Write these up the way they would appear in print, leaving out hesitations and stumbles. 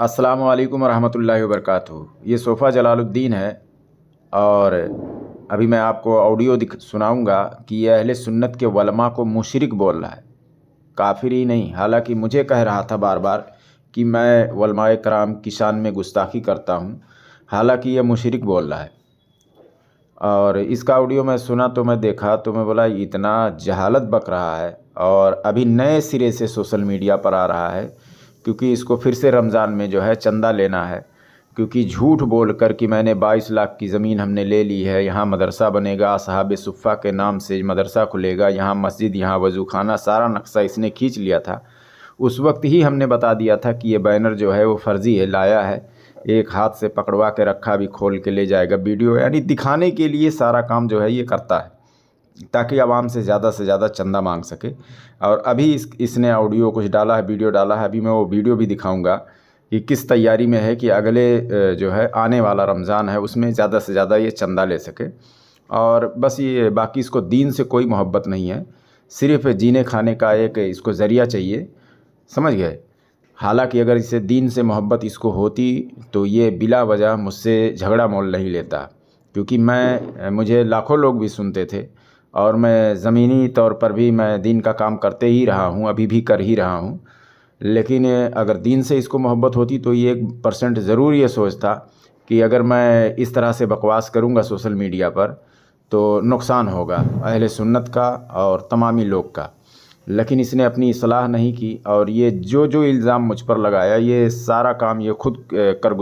अस्सलामु अलैकुम रहमतुल्लाहि व बरकातुहू। ये सोफ़ा जलालुद्दीन है और अभी मैं आपको ऑडियो सुनाऊंगा कि ये अहले सुन्नत के उलमा को मुशरिक बोल रहा है, काफिर ही नहीं। हालांकि मुझे कह रहा था बार बार कि मैं उलमाए कराम की शान में गुस्ताखी करता हूँ, हालांकि ये मुशरिक बोल रहा है। और इसका ऑडियो मैं सुना तो मैं देखा तो मैं बोला इतना जहालत बक रहा है और अभी नए सिरे से सोशल मीडिया पर आ रहा है, क्योंकि इसको फिर से रमज़ान में जो है चंदा लेना है। क्योंकि झूठ बोल कर कि मैंने 22 लाख की ज़मीन हमने ले ली है, यहाँ मदरसा बनेगा, असहाबे सुफ़्फ़ा के नाम से मदरसा खुलेगा, यहाँ मस्जिद, यहाँ वज़ूखाना, सारा नक्शा इसने खींच लिया था। उस वक्त ही हमने बता दिया था कि ये बैनर जो है वो फ़र्ज़ी है, लाया है, एक हाथ से पकड़वा के रखा, भी खोल के ले जाएगा वीडियो, यानी दिखाने के लिए सारा काम जो है ये करता है ताकि आवाम से ज़्यादा चंदा मांग सके। और अभी इसने ऑडियो कुछ डाला है, वीडियो डाला है, अभी मैं वो वीडियो भी दिखाऊंगा कि किस तैयारी में है कि अगले जो है आने वाला रमज़ान है उसमें ज़्यादा से ज़्यादा ये चंदा ले सके। और बस ये बाकी इसको दीन से कोई मोहब्बत नहीं है, सिर्फ़ जीने खाने का एक इसको ज़रिया चाहिए, समझ गए। हालांकि अगर इसे दीन से मोहब्बत इसको होती तो ये बिला वजह मुझसे झगड़ा मोल नहीं लेता, क्योंकि मुझे लाखों लोग भी सुनते थे और मैं ज़मीनी तौर पर भी मैं दीन का काम करते ही रहा हूँ, अभी भी कर ही रहा हूँ। लेकिन अगर दीन से इसको मोहब्बत होती तो ये 1% ज़रूर ये सोचता कि अगर मैं इस तरह से बकवास करूँगा सोशल मीडिया पर तो नुकसान होगा अहले सुन्नत का और तमामी लोग का। लेकिन इसने अपनी इस्लाह नहीं की और ये जो इल्ज़ाम मुझ पर लगाया, ये सारा काम ये खुद कर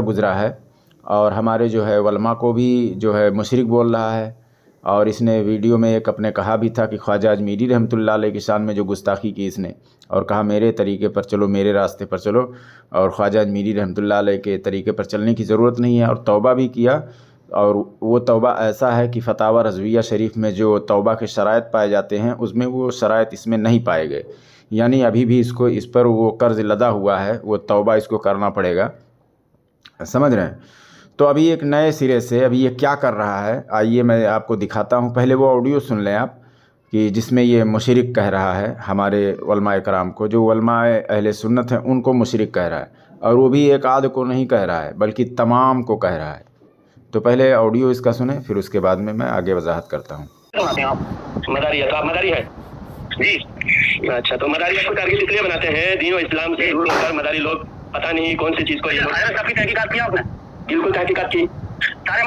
गुज़रा है। और हमारे जो है उलमा को भी जो है मुशरिक बोल रहा है। और इसने वीडियो में एक अपने कहा भी था कि ख्वाजा अजमीरी रहमतुल्लाह अलैह की शान में जो गुस्ताखी की इसने, और कहा मेरे तरीके पर चलो, मेरे रास्ते पर चलो, और ख्वाजा अजमीरी रहमतुल्लाह अलैह के तरीके पर चलने की ज़रूरत नहीं है। और तौबा भी किया, और वो तौबा ऐसा है कि फतावा रज़विया शरीफ में जो तौबा के शराइत पाए जाते हैं उसमें वो शराइत इसमें नहीं पाए गए, यानी अभी भी इसको इस पर वो कर्ज़ लदा हुआ है, वो तौबा इसको करना पड़ेगा, समझ रहे हैं। तो अभी एक नए सिरे से अभी ये क्या कर रहा है, आइए मैं आपको दिखाता हूँ। पहले वो ऑडियो सुन लें आप कि जिसमें ये मुशरिक कह रहा है हमारे उलमाए कराम को, जो उलमाए अहले सुन्नत हैं उनको मुशरिक कह रहा है, और वो भी एक आध को नहीं कह रहा है बल्कि तमाम को कह रहा है। तो पहले ऑडियो इसका सुने, फिर उसके बाद में मैं आगे वजाहत करता हूँ। मदारी है तो आप मदारी है जी? अच्छा, तो मदारी आपको टारगेट इसलिए बनाते हैं दीन और इस्लाम से दूर होकर मदारी लोग पता नहीं कौन सी चीज को आपकी तहकीकात किया आपने? बिल्कुल तहकीकात की। सारे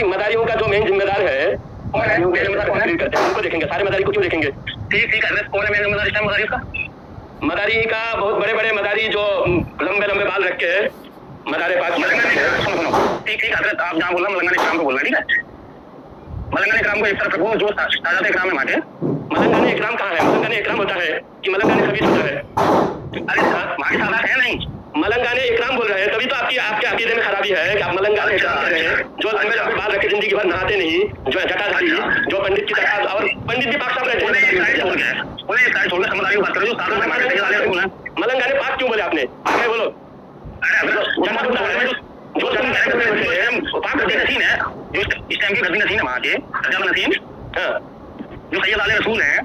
मदारियों का जो मेन जिम्मेदार है उनको देखेंगे। सारे मदारी को क्यों देखेंगे? ठीक है, कौन है मेन मदारी का? मदारी का बहुत बड़े बड़े मदारी जो लंबे बाल रख के मदारे पास। ठीक हजरत, आप जहाँ बोला मलंगाने इकराम को बोलना, ठीक है? मलंगाने इकराम को एक तरफ रखो, जो साजात इकराम है माटे। मलंगाने इकराम कहाँ है? मलंगाने इकराम होता है कि मलंगाने खबीस होता है? अरे हमारे सादा है नहीं, मलंगाने इकराम बोल रहे हैं, तभी तो आपके अकीदे में खराबी है कि आप मलंगाने इकराम कर रहे हैं। जो लंबे बाल रखे, जिंदगी भर नहाते नहीं, जो जटाधारी, जो पंडित की तरह, और पंडित भी पाक साहब रहते हैं। मलंगाने पाक क्यों बोले आपने? आगे बोलो। जो नसीम है, जो इस टाइम की नसीम है वहाँ के नसीम, जो सैयद आले रसूल हैं,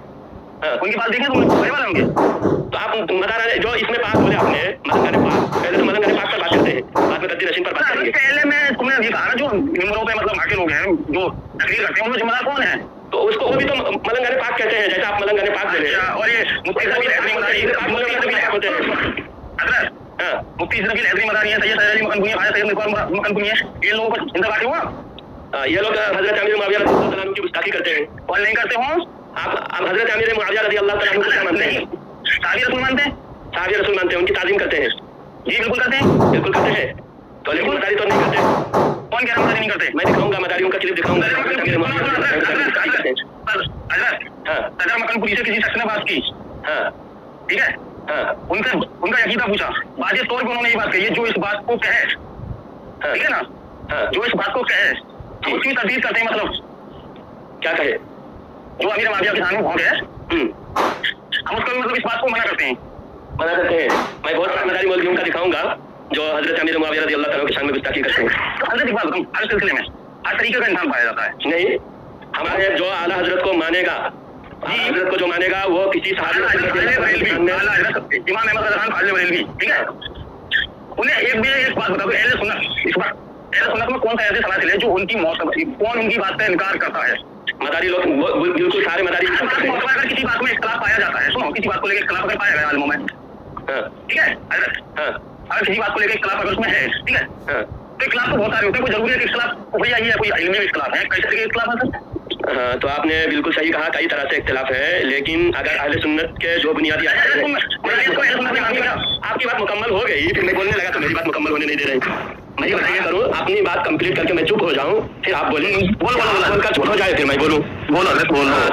उनकी बात देखें तो बड़े वाले होंगे। तो आप मदारा जो इसमें पाक बोले आपने, मलंगाने पाक, पहले तो मलंगाने पाक पर बात करते हैं, बाद में तद्दी नसीम पर बात करेंगे। पहले में तुमने अभी कहा ना, जो मिंबरों पे मतलब वहाँ के लोग हैं जो तकरीर करते हैं, उनमें जिम्मेदार कौन है? तो उसको वो भी तो मलंगाने पाक कहते हैं, जैसा आप मलंगाने पाक बोले। और ये मुफ्ती सभी मुफ्ती सिर्फ लहरी मदारी है, सैयद अली मकनपुरी है, सैयद मकनपुरी है, ये लोगों को जिंदा काटे हुआ। ये लोग हजरत अमीर मुआविया रज़ी अल्लाह तआला अन्हु की गुस्ताखी करते हैं। और नहीं करते हो आप हजरत अमीर मुआविया रज़ी अल्लाह तआला अन्हु को क्या मानते हैं? साहबी रसूल मानते हैं, साहबी रसूल मानते हैं, उनकी ताज़ीम करते हैं। जी बिल्कुल करते हैं, बिल्कुल करते हैं। तो लेकिन मदारी तो नहीं करते। कौन कह रहा मदारी नहीं करते? मैं दिखाऊंगा, मदारियों का क्लिप दिखाऊंगा। अगर मकनपुरी से किसी शख्स ने बात की, ठीक है, उनका अकीदा पूछा, वाज़े तौर पे उन्होंने ये बात कही, जो इस बात को कहे, ठीक है ना, जो इस बात को कहे हम उसकी तस्दीक करते हैं। मतलब क्या कहे? जो अमीर मुआविया के सामने पहुंच गए, हम उसको मतलब इस बात को मना करते हैं। मैं बहुत सारे मदारी मौलवियों का दिखाऊंगा जो हजरत अमीर मुआविया रज़ी अल्लाह तआला के शान में गुस्ताखी करते हैं। तो हजरत एक बात बताऊं, हर सिलसिले में हर तरीके का इंसान पाया जाता है। नहीं, हमारे जो आला हजरत को मानेगा हजरत को जो मानेगा वो किसी सहाबी इमाम अहमद रज़ा खान फाज़िल बरेलवी, ठीक है, उन्हें एक बात बता दो, अहले सुन्नत इस बार अहले सुन्नत में कौन सा ऐसे सलातिल है जो उनकी मौत कौन उनकी बात का इनकार करता है? मदारी लोग बिल्कुल सारे मदारी अगर किसी बात में इख्तिलाफ पाया जाता है, सुनो, किसी बात को लेकर इख्तिलाफ अगर पाया गया आलिमों में, ठीक है, अगर किसी बात को लेकर इख्तिलाफ अगर उसमें है, ठीक है, तो इख्तिलाफ तो बहुत सारे होते हैं, कोई जरूरी है कि इख्तिलाफ भैया ही है, कोई इल्मी में इख्तिलाफ है, कई तरह के इख्तिलाफ है सर। हाँ, तो आपने बिल्कुल सही कहा, कई तरह से इख्तिलाफ है, लेकिन अगर अहले सुन्नत के जो बुनियादी आपकी बात मुकम्मल हो गई, फिर मैं बोलने लगा तो मेरी बात मुकम्मल होने नहीं दे रही। मैं ये बताइए करूँ, अपनी बात कंप्लीट करके मैं चुप हो जाऊँ, फिर आप बोलें, बोलकर चुप हो जाए, फिर मैं बोलूँ। बोलो।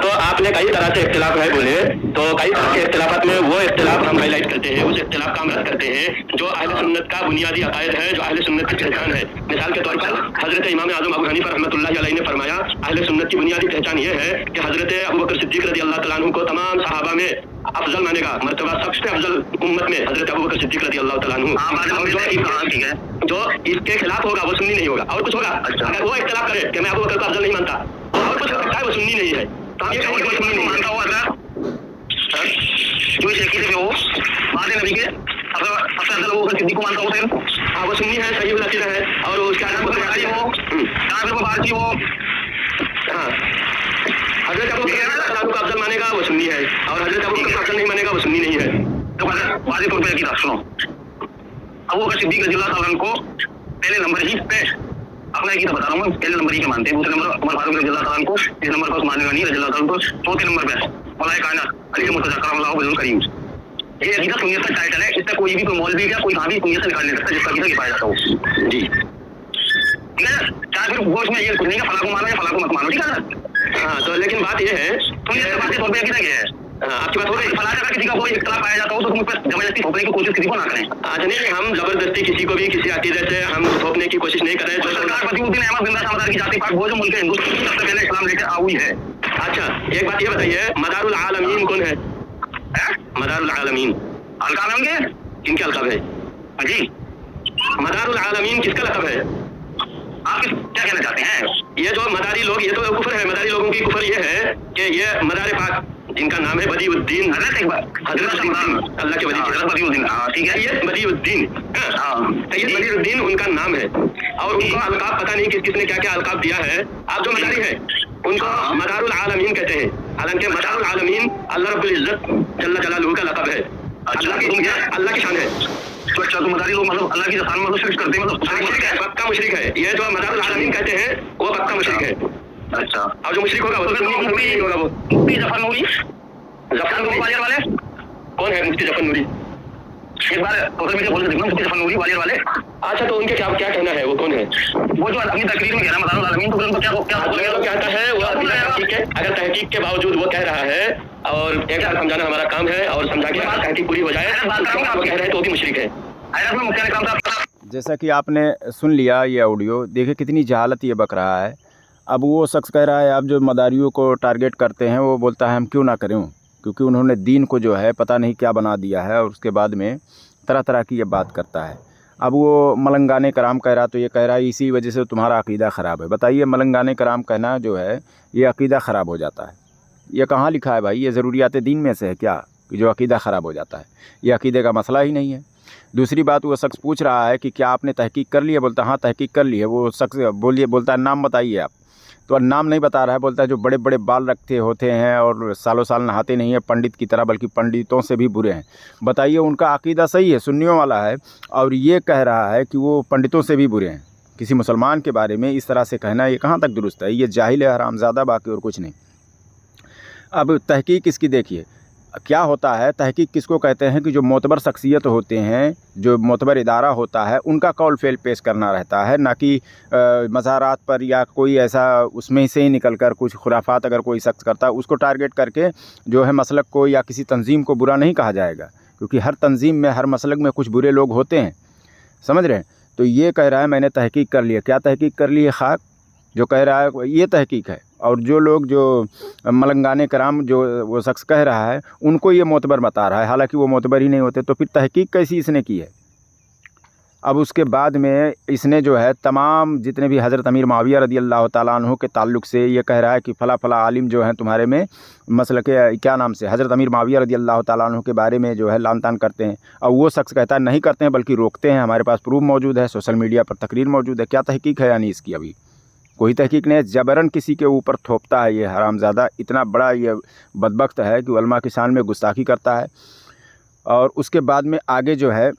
तो आपने कई तरह से इख्तिलाफ है बोले, तो कई तरह के इख्तिलाफात में वो इख्तिलाफ हम हाईलाइट करते हैं, उस इख्तिलाफ का हम रद्द करते हैं जो अहले सुन्नत का बुनियादी अकायद है, जो अहले सुन्नत की पहचान है। मिसाल के तौर पर हजरत इमाम आज़म अबू हनीफा रहमतुल्लाहि अलैहि ने फरमाया, अहले सुन्नत की बुनियादी पहचान ये है कि हजरत अबू बकर सिद्दीक रज़ियल्लाहु तआला अन्हु को तमाम सहाबा में अफजल मानेगा, मर्तबा सबसे अफजल उम्मत में हजरत अबू बकर सिद्दीक रज़ियल्लाहु तआला अन्हु। जो इसके खिलाफ होगा वो सुन्नी नहीं होगा, और कुछ होगा। अगर वो इख्तिलाफ करे कि मैं अबू बकर को अफजल नहीं मानता, और कुछ होता है वो सुन्नी नहीं है, तो हम ये कहेंगे वो सुन्नी नहीं मानता हुआ जो इस अकीदे में हो बाद नबी के सबसे अफजल अबू बकर सिद्दीक को मानता हो, हाँ वो सुन्नी है, सही अकीदा है, और उसके आगे वो बुखारी हो, काफिर वो बारकी हो, हाँ हजरत अबू बकर को अफजल मानेगा वो सुन्नी है, और हजरत अबू बकर को अफजल नहीं मानेगा वो सुन्नी नहीं है। तो वाज़ेह तौर पे अकीदा सुनो, अबू बकर सिद्दीक रज़ियल्लाहु तआला अन्हु को पहले नंबर ही पे अपना अकीदा बता रहा हूँ, पहले नंबर ही के मानते हैं, दूसरे नंबर उमर फारूक रज़ियल्लाहु तआला अन्हु को, इस नंबर पर उस्मान गनी रज़ियल्लाहु तआला अन्हु को, चौथे नंबर पे मौलाए कायनात अली मुर्तज़ा करमल्लाहु वजहुल करीम। ये अकीदा सुन्नियत का टाइटल है, इससे कोई भी कोई मौलवी या कोई कहां भी सुन्नियत से निकाल नहीं सकता जिसका अकीदा ये पाया जाता हो। जी ठीक है, चाहे फिर वो इसमें ये कुछ नहीं है, फला को मानो या फला को मत मानो, ठीक है ना। हाँ, तो लेकिन बात ये है, सुन्नियत के बात तौर पे अकीदा क्या है, आपकी बात हो रही है, फला जगह किसी का कोई इख्तिलाफ पाया जाता हो तो तुम पर जबरदस्ती थोपने की कोशिश किसी को ना करें। अच्छा नहीं, हम जबरदस्ती किसी को भी किसी अकीदे से हम थोपने की कोशिश नहीं कर रहे हैं। तो सरकार बदिउद्दीन अहमद जिंदा शाहदार की जाति पाक वो जो मुल्क हिंदुस्तान की सबसे पहले इस्लाम लेकर आई है। अच्छा एक बात ये बताइए, मदारुल आलमीन कौन है? मदारुल आलमीन अलकाब है उनके, किनके अलकाब है जी? मदारुल आलमीन किसका लक़ब है? आप क्या कहना चाहते हैं? ये जो मदारी लोग, ये तो कुफर है, मदारी लोगों की कुफर ये है कि ये मदार पाक जिनका नाम है बदीउद्दीन, हजरत अल्लाह के बदीउद्दीन, ठीक है, ये बदीउद्दीन, ये बदीउद्दीन उनका नाम है, और उनको अलकाब पता नहीं किसने क्या क्या अलकाब दिया है। आप जो मदारी है उनको मदारुल आलमीन कहते हैं, हालांकि मदारुल आलमीन अल्लाह रब्बुल इज्जत जल्ला जलालुहु का लक़ब है, अल्लाह की शान है। तो अच्छा, तो मदारी लोग मतलब अल्लाह की शान में शिरक करते हैं, मतलब पक्का मुशरिक है। ये जो मदारुल आलमीन कहते हैं वो पक्का मुशरिक है। अच्छा, और जो मुशरिक होगा वो तो मुफ्ती होगा, वो मुफ्ती जफर नूरी, जफर नूरी ग्वालियर वाले, कौन है मुफ्ती जफर नूरी? एक बार सोशल मीडिया बोल के देखना, मुफ्ती जफर नूरी ग्वालियर वाले। अच्छा, तो उनके क्या कहना है, वो कौन है? वो जो अपनी तकरीर में कह रहा है मदारुल आलमीन, तो उनको क्या कहता है वो ठीक है। अगर तहकीक के बावजूद वो कह रहा है, और एक बार समझाना हमारा काम है, और समझा के तहकीक पूरी हो जाए, आप कह रहे हैं तो वो भी मुशरिक है। जैसा कि आपने सुन लिया ये ऑडियो, देखिए कितनी जहालत ये बक रहा है। अब वो शख्स कह रहा है, आप जो मदारियों को टारगेट करते हैं, वो बोलता है हम क्यों ना करें, क्योंकि उन्होंने दीन को जो है पता नहीं क्या बना दिया है, और उसके बाद में तरह तरह की ये बात करता है। अब वो मलंगाने कराम कह रहा, तो ये कह रहा है इसी वजह से तुम्हारा अकीदा ख़राब है। बताइए, मलंगाने कराम कहना जो है ये अकीदा ख़राब हो जाता है? ये कहाँ लिखा है भाई? ये ज़रूरियात दीन में से है क्या कि जो अकीदा ख़राब हो जाता है? ये अकीदे का मसला ही नहीं है। दूसरी बात, वो शख्स पूछ रहा है कि क्या आपने तहकीक कर ली है? बोलता हाँ तहकीक कर ली है। वो शख्स बोलता है नाम बताइए आप, तो नाम नहीं बता रहा है। बोलता है जो बड़े बड़े बाल रखते होते हैं और सालों साल नहाते नहीं है पंडित की तरह, बल्कि पंडितों से भी बुरे हैं। बताइए, उनका अकीदा सही है, सुन्नियों वाला है, और ये कह रहा है कि वो पंडितों से भी बुरे हैं। किसी मुसलमान के बारे में इस तरह से कहना, ये कहाँ तक दुरुस्त है? ये जाहिल है, हरामज़ादा, बाकी और कुछ नहीं। अब तहकीक इसकी देखिए क्या होता है। तहकीक किसको कहते हैं कि जो मोतबर शख्सियत होते हैं, जो मोतबर इदारा होता है, उनका कौल फेल पेश करना रहता है, ना कि मज़ारात पर या कोई ऐसा उसमें से ही निकल कर कुछ खुराफात अगर कोई शख्स करता है, उसको टारगेट करके जो है मसलक को या किसी तंजीम को बुरा नहीं कहा जाएगा, क्योंकि हर तंजीम में, हर मसलक में कुछ बुरे लोग होते हैं, समझ रहे हैं। तो ये कह रहा है मैंने तहकीक कर लिया। क्या तहकीक कर ली है? खाक जो कह रहा है ये तहकीक है। और जो लोग जो मलंगाने कराम जो वो शख्स कह रहा है, उनको ये मोतबर बता रहा है, हालांकि वो मोतबर ही नहीं होते। तो फिर तहकीक कैसी इसने की है? अब उसके बाद में इसने जो है तमाम जितने भी हज़रत अमीर मुआविया रज़ी अल्लाह ताला अन्हु के ताल्लुक़ से ये कह रहा है कि फ़ला फ़ला आलिम जो हैं तुम्हारे में मसल के क्या नाम से हज़रत अमीर मुआविया रज़ी अल्लाह ताला अन्हु के बारे में जो है लान तान करते हैं। और वो शख्स कहता है नहीं करते हैं बल्कि रोकते हैं, हमारे पास प्रूफ मौजूद है, सोशल मीडिया पर तकरीर मौजूद है। क्या तहकीक है यानी इसकी? अभी कोई तहकीक नहीं है, ज़बरन किसी के ऊपर थोपता है ये हरामज़ादा। इतना बड़ा ये बदबख्त है कि उलमा की शान में गुस्ताखी करता है। और उसके बाद में आगे जो है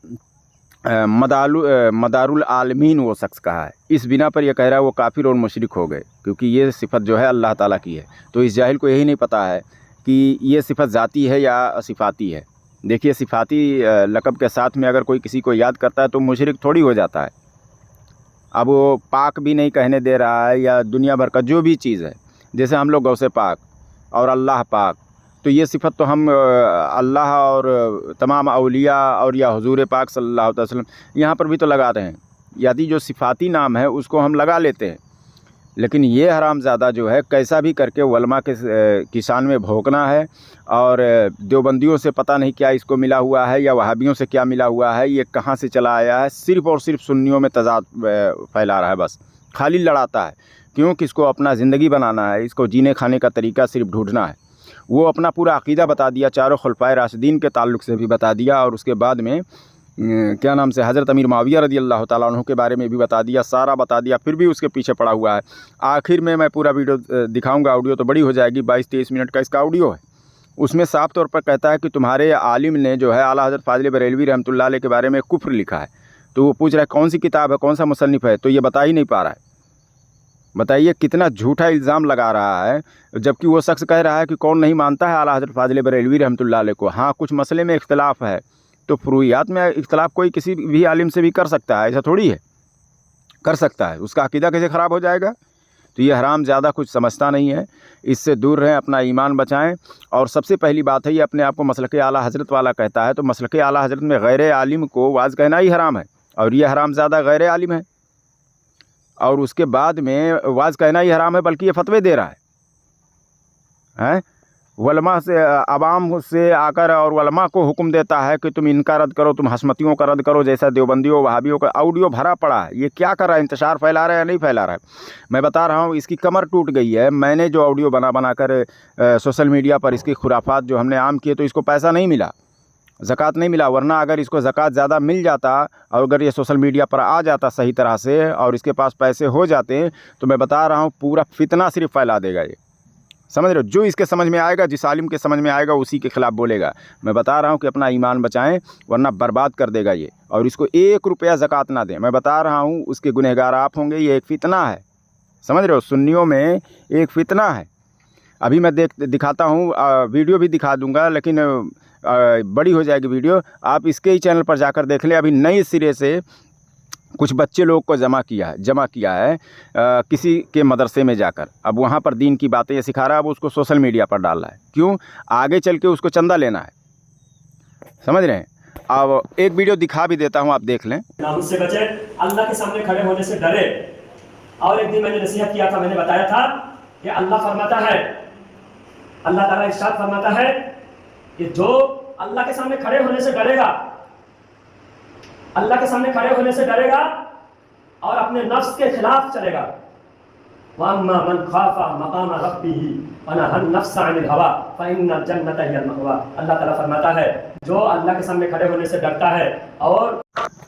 मदारुल आलमीन वो शख्स कहा है। इस बिना पर यह कह रहा है वो काफिर और मुशरिक हो गए, क्योंकि ये सिफत जो है अल्लाह ताला की है। तो इस जाहिल को यही नहीं पता है कि ये सिफत ज़ाती है या सिफाती है। देखिए सिफाती लक़ब के साथ में अगर कोई किसी को याद करता है तो मुशरिक थोड़ी हो जाता है। अब वो पाक भी नहीं कहने दे रहा है या दुनिया भर का जो भी चीज़ है, जैसे हम लोग गौसे पाक और अल्लाह पाक, तो ये सिफत तो हम अल्लाह और तमाम औलिया और या हुजूर पाक सल्लल्लाहु अलैहि वसल्लम यहाँ पर भी तो लगा रहे हैं। यदि जो सिफाती नाम है उसको हम लगा लेते हैं, लेकिन ये हरामज़ादा जो है कैसा भी करके उलमा के किसान में भोंकना है। और देवबंदियों से पता नहीं क्या इसको मिला हुआ है या वहाबियों से क्या मिला हुआ है, ये कहाँ से चला आया है। सिर्फ़ और सिर्फ सुन्नियों में तज़ाद फैला रहा है, बस खाली लड़ाता है। क्यों? कि इसको अपना ज़िंदगी बनाना है, इसको जीने खाने का तरीका सिर्फ ढूंढना है। वो अपना पूरा अक़ीदा बता दिया, चारों खुलफ़ाए राशिदीन के ताल्लुक़ से भी बता दिया, और उसके बाद में क्या नाम से हज़रत अमीर मुआविया रज़ी अल्लाह ताला अन्हु के बारे में भी बता दिया, सारा बता दिया, फिर भी उसके पीछे पड़ा हुआ है। आखिर में मैं पूरा वीडियो दिखाऊंगा, ऑडियो तो बड़ी हो जाएगी, 22-23 मिनट का इसका ऑडियो है। उसमें साफ तौर पर कहता है कि तुम्हारे आलिम ने जो है आला हज़रत फ़ाज़िल बरेलवी रहमतुल्लाह अलैह के बारे में कुफ्र लिखा है। तो वो पूछ रहा है कौन सी किताब है, कौन सा मुसन्निफ़ है, तो ये बता ही नहीं पा रहा है। बताइए कितना झूठा इल्ज़ाम लगा रहा है, जबकि वो शख्स कह रहा है कि कौन नहीं मानता है आला हज़रत फ़ाज़िल बरेलवी रहमतुल्लाह अलैह को। हाँ, कुछ मसले में इख्तिलाफ़ है, तो फ़ुरूइयात में इख्तिलाफ़ कोई किसी भी आलिम से भी कर सकता है, ऐसा थोड़ी है, कर सकता है। उसका अक़ीदा कैसे ख़राब हो जाएगा? तो ये हरामज़ादा कुछ समझता नहीं है, इससे दूर रहें, अपना ईमान बचाएं। और सबसे पहली बात है, ये अपने आप को मसलके आला हज़रत वाला कहता है, तो मसलके आला हज़रत में गैर आलिम को वाज़ कहना ही हराम है, और ये हरामज़ादा गैर आलिम है। और उसके बाद में वाज़ कहना ही हराम है, बल्कि ये फतवे दे रहा है उलमा से, आवाम से आकर, और उलमा को हुक्म देता है कि तुम इनका रद्द करो, तुम हसमतियों का रद्द करो, जैसा देवबंदियों वहाबियों का ऑडियो भरा पड़ा है। ये क्या कर रहा है? इंतशार फैला रहा है या नहीं फैला रहा है? मैं बता रहा हूँ, इसकी कमर टूट गई है। मैंने जो ऑडियो बना कर सोशल मीडिया पर इसकी खुराफात जो हमने आम किए, तो इसको पैसा नहीं मिला, ज़कात नहीं मिला। वरना अगर इसको ज़कात ज़्यादा मिल जाता और अगर ये सोशल मीडिया पर आ जाता सही तरह से और इसके पास पैसे हो जाते, तो मैं बता रहा हूँ पूरा फितना सिर्फ फैला देगा ये। समझ रहे हो? जो इसके समझ में आएगा, जिस आलिम के समझ में आएगा, उसी के ख़िलाफ़ बोलेगा। मैं बता रहा हूँ कि अपना ईमान बचाएं, वरना बर्बाद कर देगा ये। और इसको 1 रुपया ज़कात ना दें, मैं बता रहा हूँ, उसके गुनहगार आप होंगे। ये एक फ़ितना है, समझ रहे हो? सुन्नियों में एक फ़ितना है। अभी मैं दिखाता हूँ, वीडियो भी दिखा दूँगा, लेकिन बड़ी हो जाएगी वीडियो। आप इसके ही चैनल पर जाकर देख लें। अभी नए सिरे से कुछ बच्चे लोग को जमा किया है किसी के मदरसे में जाकर। अब वहाँ पर दीन की बातें ये सिखा रहा है, अब उसको सोशल मीडिया पर डाल रहा है। क्यों? आगे चल के उसको चंदा लेना है, समझ रहे हैं? अब एक वीडियो दिखा भी देता हूँ, आप देख लें। नामुस से बचे, अल्लाह के सामने खड़े होने से डरे। और एक दिन मैंने नसीहत किया था, मैंने बताया था कि अल्लाह फरमाता है, अल्लाह ताला इरशाद फरमाता है कि जो अल्लाह के सामने खड़े होने से डरेगा, अल्लाह के सामने खड़े होने से डरेगा और अपने नफ्स के खिलाफ चलेगा, वअम्मा मन खाफा मकाम रब्बिही वनहा नफ्स अनिल हवा फइन्नल जन्नता हियल मअवा। अल्लाह ताला फरमाता है जो अल्लाह के सामने खड़े होने से डरता है। और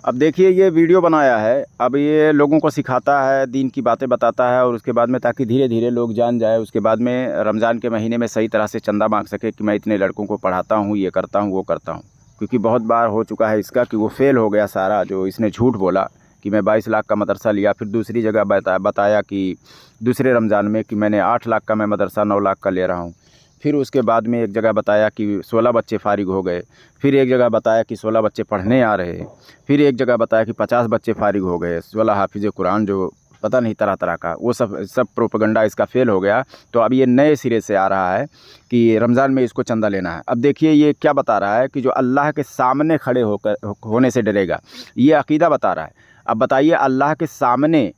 अब देखिए ये वीडियो बनाया है, अब ये लोगों को सिखाता है, दीन की बातें बताता है, और उसके बाद में ताकि धीरे धीरे लोग जान जाए, उसके बाद में रमज़ान के महीने में सही तरह से चंदा मांग सके कि मैं इतने लड़कों को पढ़ाता हूँ, ये करता हूँ, वो करता हूँ। क्योंकि बहुत बार हो चुका है इसका कि वो फेल हो गया सारा, जो इसने झूठ बोला कि मैं 22 लाख का मदरसा लिया, फिर दूसरी जगह बताया कि दूसरे रमज़ान में कि मैंने 8 लाख का मैं मदरसा 9 लाख का ले रहा हूँ। फिर उसके बाद में एक जगह बताया कि 16 बच्चे फारिग हो गए, फिर एक जगह बताया कि 16 बच्चे पढ़ने आ रहे हैं, फिर एक जगह बताया कि 50 बच्चे फारिग हो गए, 16 हाफिज़ कुरान जो पता नहीं तरह तरह का, वो सब प्रोपेगेंडा इसका फेल हो गया। तो अब ये नए सिरे से आ रहा है कि रमज़ान में इसको चंदा लेना है। अब देखिए ये क्या बता रहा है कि जो अल्लाह के सामने खड़े होने से डरेगा, ये अक़ीदा बता रहा है। अब बताइए अल्लाह के सामने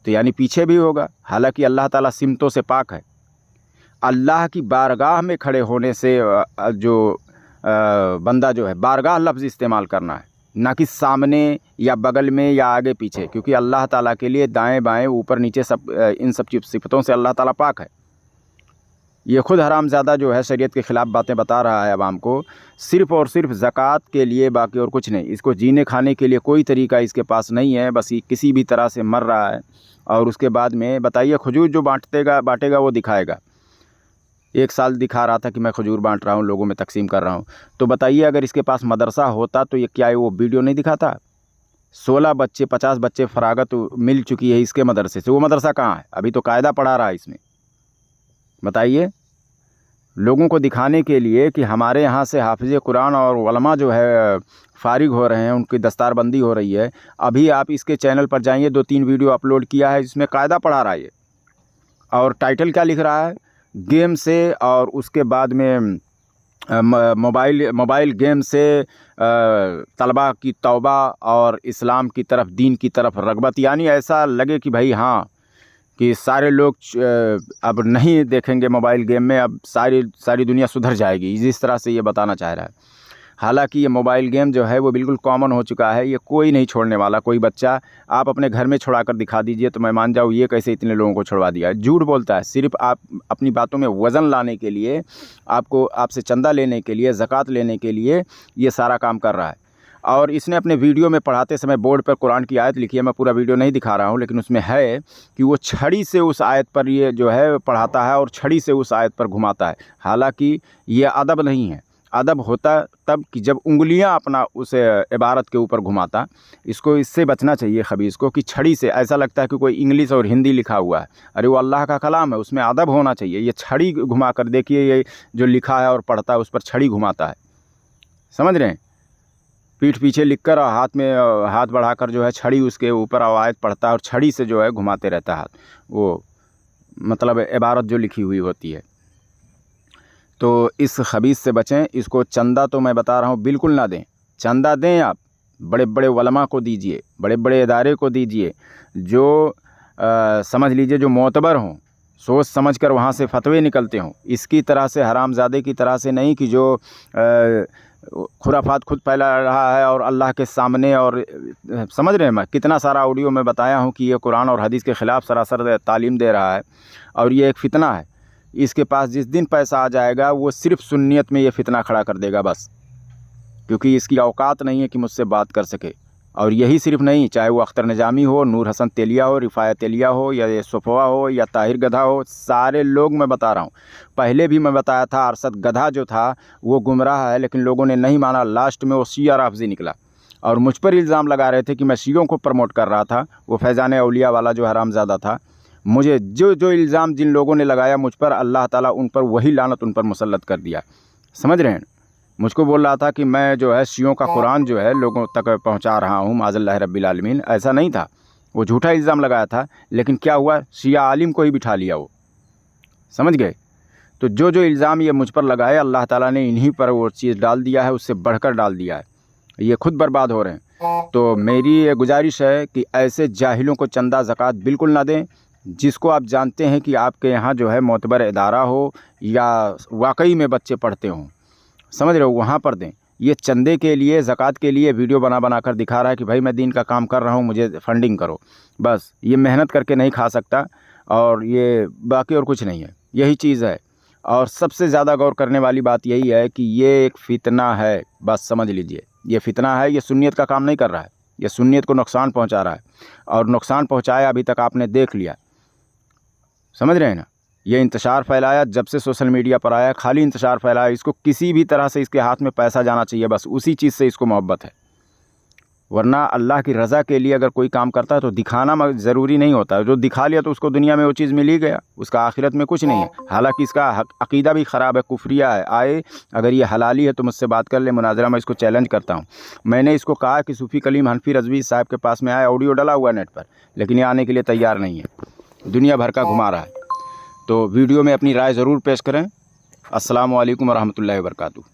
तो यानी पीछे भी होगा, हालांकि अल्लाह ताला सिमतों से पाक है। अल्लाह की बारगाह में खड़े होने से जो बंदा जो है, बारगाह लफ्ज़ इस्तेमाल करना है, ना कि सामने या बगल में या आगे पीछे, क्योंकि अल्लाह ताला के लिए दाएं बाएं ऊपर नीचे सब इन सब सिफ़तों से अल्लाह ताला पाक है। ये खुद हरामज़ादा जो है शरीयत के ख़िलाफ़ बातें बता रहा है अवाम को, सिर्फ़ और सिर्फ ज़कात के लिए, बाकी और कुछ नहीं। इसको जीने खाने के लिए कोई तरीका इसके पास नहीं है, बस ये किसी भी तरह से मर रहा है। और उसके बाद में बताइए, खजूर जो बांटेगा वो दिखाएगा। 1 साल दिखा रहा था कि मैं खजूर बांट रहा हूँ, लोगों में तकसीम कर रहा हूँ। तो बताइए अगर इसके पास मदरसा होता तो ये क्या वो वीडियो नहीं दिखाता? 16 बच्चे 50 बच्चे फरागत मिल चुकी है इसके मदरसे से, वो मदरसा कहाँ है? अभी तो कायदा पढ़ा रहा है इसमें। बताइए, लोगों को दिखाने के लिए कि हमारे यहाँ से हाफिज़ कुरान और उलमा जो है फ़ारिग हो रहे हैं, उनकी दस्तारबंदी हो रही है। अभी आप इसके चैनल पर जाइए, 2-3 वीडियो अपलोड किया है, इसमें कायदा पढ़ा रहा है ये। और टाइटल क्या लिख रहा है? गेम से, और उसके बाद में मोबाइल गेम से तलबा की तौबा और इस्लाम की तरफ, दीन की तरफ रग़बत। यानी ऐसा लगे कि भाई हाँ, कि सारे लोग अब नहीं देखेंगे मोबाइल गेम में, अब सारी दुनिया सुधर जाएगी, इस तरह से ये बताना चाह रहा है। हालांकि ये मोबाइल गेम जो है वो बिल्कुल कॉमन हो चुका है, ये कोई नहीं छोड़ने वाला। कोई बच्चा आप अपने घर में छुड़ा कर दिखा दीजिए तो मैं मान जाऊँ ये कैसे इतने लोगों को छुड़वा दिया है। झूठ बोलता है, सिर्फ आप अपनी बातों में वज़न लाने के लिए, आपसे चंदा लेने के लिए, ज़कात लेने के लिए ये सारा काम कर रहा है। और इसने अपने वीडियो में पढ़ाते समय बोर्ड पर कुरान की आयत लिखी है, मैं पूरा वीडियो नहीं दिखा रहा हूँ, लेकिन उसमें है कि वो छड़ी से उस आयत पर ये जो है पढ़ाता है और छड़ी से उस आयत पर घुमाता है। हालांकि ये अदब नहीं है। अदब होता तब कि जब उंगलियां अपना उस इबारत के ऊपर घुमाता। इसको इससे बचना चाहिए खबीस को, कि छड़ी से ऐसा लगता है कि कोई इंग्लिश और हिंदी लिखा हुआ है। अरे वो अल्लाह का कलाम है, उसमें अदब होना चाहिए। ये छड़ी घुमा कर देखिए, ये जो लिखा है और पढ़ता है उस पर छड़ी घुमाता है, समझ रहे हैं? पीठ पीछे लिखकर और हाथ में हाथ बढ़ाकर जो है छड़ी उसके ऊपर आयत पढ़ता है और छड़ी से जो है घुमाते रहता है हाथ, वो मतलब इबारत जो लिखी हुई होती है। तो इस खबीस से बचें। इसको चंदा तो मैं बता रहा हूँ बिल्कुल ना दें। चंदा दें आप बड़े बड़े उलमा को दीजिए, बड़े बड़े इदारे को दीजिए, जो समझ लीजिए जो मोतबर हों, सोच समझ कर वहाँ से फतवे निकलते हों। इसकी तरह से हरामज़ादे की तरह से नहीं कि जो खुराफात खुद फैला रहा है और अल्लाह के सामने, और समझ रहे हैं, मैं कितना सारा ऑडियो में बताया हूँ कि ये कुरान और हदीस के ख़िलाफ़ सरासर तालीम दे रहा है और ये एक फ़ितना है। इसके पास जिस दिन पैसा आ जाएगा वो सिर्फ़ सुन्नियत में ये फ़ितना खड़ा कर देगा बस, क्योंकि इसकी औकात नहीं है कि मुझसे बात कर सके। और यही सिर्फ नहीं, चाहे वो अख्तर निजामी हो, नूर हसन तेलिया हो, रिफ़ायत तेलिया हो, या ये सफ़वा हो, या ताहिर गधा हो, सारे लोग मैं बता रहा हूँ। पहले भी मैं बताया था, अरसद गधा जो था वो गुमराह है, लेकिन लोगों ने नहीं माना। लास्ट में वो शिया राफ़ज़ी निकला और मुझ पर इल्ज़ाम लगा रहे थे कि मैं शियों को प्रमोट कर रहा था। वो फैज़ान औलिया वाला जो हरामज़ादा था, मुझे जो इल्ज़ाम जिन लोगों ने लगाया मुझ पर, अल्लाह ताला उन पर वही लानत उन पर मुसल्लत कर दिया। समझ रहे हैं? मुझको बोल रहा था कि मैं जो है शियों का कुरान जो है लोगों तक पहुंचा रहा हूं, माज़ल्लाह रब्बिल आलमीन। ऐसा नहीं था, वो झूठा इल्ज़ाम लगाया था। लेकिन क्या हुआ, शिया आलिम को ही बिठा लिया वो, समझ गए? तो जो इल्ज़ाम ये मुझ पर लगाए, अल्लाह ताला ने इन्हीं पर वो चीज़ डाल दिया है, उससे बढ़कर डाल दिया है। ये खुद बर्बाद हो रहे हैं। तो मेरी ये गुजारिश है कि ऐसे जाहिलों को चंदा ज़कात बिल्कुल ना दें। जिसको आप जानते हैं कि आपके यहाँ जो है मोतबर इदारा हो या वाकई में बच्चे पढ़ते हों, समझ रहे हो, वहाँ पर दें। ये चंदे के लिए, ज़कात के लिए वीडियो बना कर दिखा रहा है कि भाई मैं दीन का काम कर रहा हूँ, मुझे फंडिंग करो। बस ये मेहनत करके नहीं खा सकता, और ये बाकी और कुछ नहीं है, यही चीज़ है। और सबसे ज़्यादा गौर करने वाली बात यही है कि ये एक फ़ितना है, बस समझ लीजिए, ये फ़ितना है। ये सुन्नियत का काम नहीं कर रहा है, ये सुन्नियत को नुकसान पहुँचा रहा है, और नुकसान पहुँचाया अभी तक आपने देख लिया। समझ रहे हैं ना? ये इंतशार फैलाया, जब से सोशल मीडिया पर आया खाली इंतशार फैलाया। इसको किसी भी तरह से इसके हाथ में पैसा जाना चाहिए, बस उसी चीज़ से इसको मोहब्बत है। वरना अल्लाह की रज़ा के लिए अगर कोई काम करता है तो दिखाना ज़रूरी नहीं होता। जो दिखा लिया तो उसको दुनिया में वो चीज़ मिल ही गया, उसका आखिरत में कुछ नहीं है। हालांकि इसका अकीदा भी ख़राब है, कुफरिया है। आए अगर ये हलाली है तो मुझसे बात कर ले, मुनाजरा में इसको चैलेंज करता हूँ। मैंने इसको कहा कि सूफ़ी कलीम हनफी रज़वी साहब के पास में आया, ऑडियो डला हुआ नेट पर, लेकिन ये आने के लिए तैयार नहीं है, दुनिया भर का घुमा रहा है। तो वीडियो में अपनी राय ज़रूर पेश करें। अस्सलामु अलैकुम वरहमतुल्लाहि वबरकातुहू।